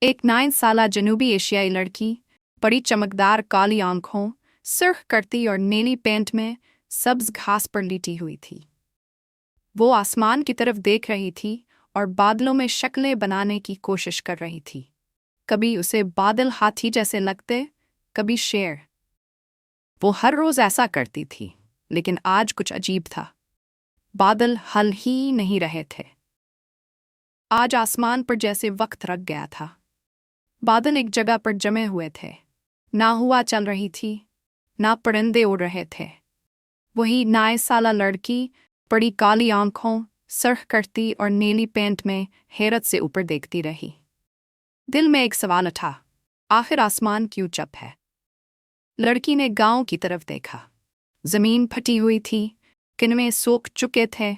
एक 9 साला जनूबी एशियाई लड़की, बड़ी चमकदार काली आंखों, सुर्ख करती और नीली पैंट में सब्ज घास पर लेटी हुई थी। वो आसमान की तरफ देख रही थी और बादलों में शक्लें बनाने की कोशिश कर रही थी। कभी उसे बादल हाथी जैसे लगते, कभी शेर। वो हर रोज ऐसा करती थी, लेकिन आज कुछ अजीब था। बादल हल ही नहीं रहे थे। आज आसमान पर जैसे वक्त रख गया था। बादल एक जगह पर जमे हुए थे। ना हवा चल रही थी, ना परिंदे उड़ रहे थे। वही 9 साला लड़की, बड़ी काली आंखों, सुर्ख करती और नीली पैंट में हैरत से ऊपर देखती रही। दिल में एक सवाल उठा, आखिर आसमान क्यों चुप है? लड़की ने गांव की तरफ देखा। जमीन फटी हुई थी, किनमे सूख चुके थे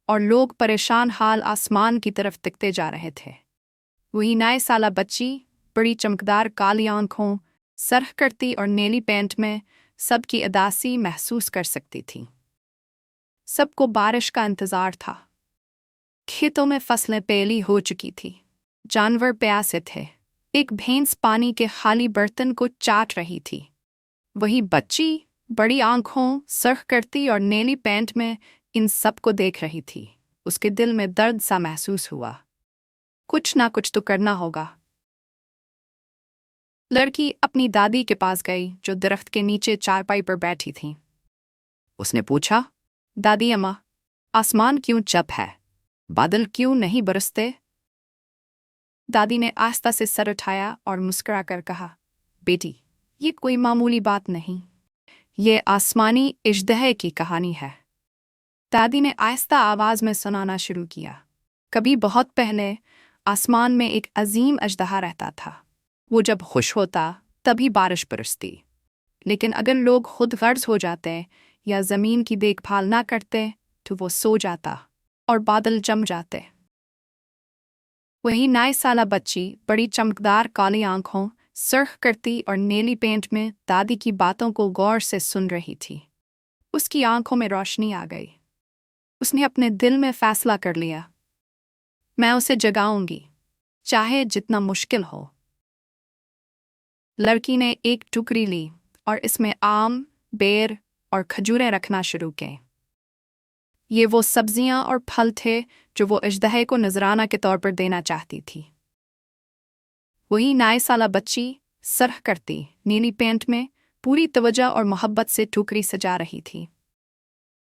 और लोग परेशान हाल आसमान की तरफ दिखते जा रहे थे। वही 9 साला बच्ची, बड़ी चमकदार काली आंखों, सुर्ख करती और नीली पैंट में सबकी उदासी महसूस कर सकती थी। सबको बारिश का इंतजार था। खेतों में फसलें पहली हो चुकी थी। जानवर प्यासे थे। एक भैंस पानी के खाली बर्तन को चाट रही थी। वही बच्ची, बड़ी आंखों, सुर्ख करती और नीली पैंट में इन सबको देख रही थी। उसके दिल में दर्द सा महसूस हुआ। कुछ ना कुछ तो करना होगा। लड़की अपनी दादी के पास गई, जो दरख्त के नीचे चारपाई पर बैठी थी। उसने पूछा, दादी अम्मा, आसमान क्यों चुप है? बादल क्यों नहीं बरसते? दादी ने आस्था से सर उठाया और मुस्कुराकर कहा, बेटी, ये कोई मामूली बात नहीं। ये आसमानी इजदहे की कहानी है। दादी ने आहिस्ता आवाज में सुनाना शुरू किया। कभी बहुत पहले आसमान में एक अजीम अजदहा रहता था। वो जब खुश होता तभी बारिश बरसती, लेकिन अगर लोग खुद गर्ज हो जाते या जमीन की देखभाल ना करते तो वो सो जाता और बादल जम जाते। वही 9 साला बच्ची, बड़ी चमकदार काली आंखों, सुर्ख करती और नीली पैंट में दादी की बातों को गौर से सुन रही थी। उसकी आंखों में रोशनी आ गई। उसने अपने दिल में फैसला कर लिया, मैं उसे जगाऊंगी, चाहे जितना मुश्किल हो। लड़की ने एक टुकड़ी ली और इसमें आम, बेर और खजूरें रखना शुरू की। ये वो सब्जियां और फल थे जो वो अजदहे को नजराना के तौर पर देना चाहती थी। वही 9 साला बच्ची, सुर्ख करती, नीली पैंट में पूरी तवज्जो और मोहब्बत से टुकड़ी सजा रही थी।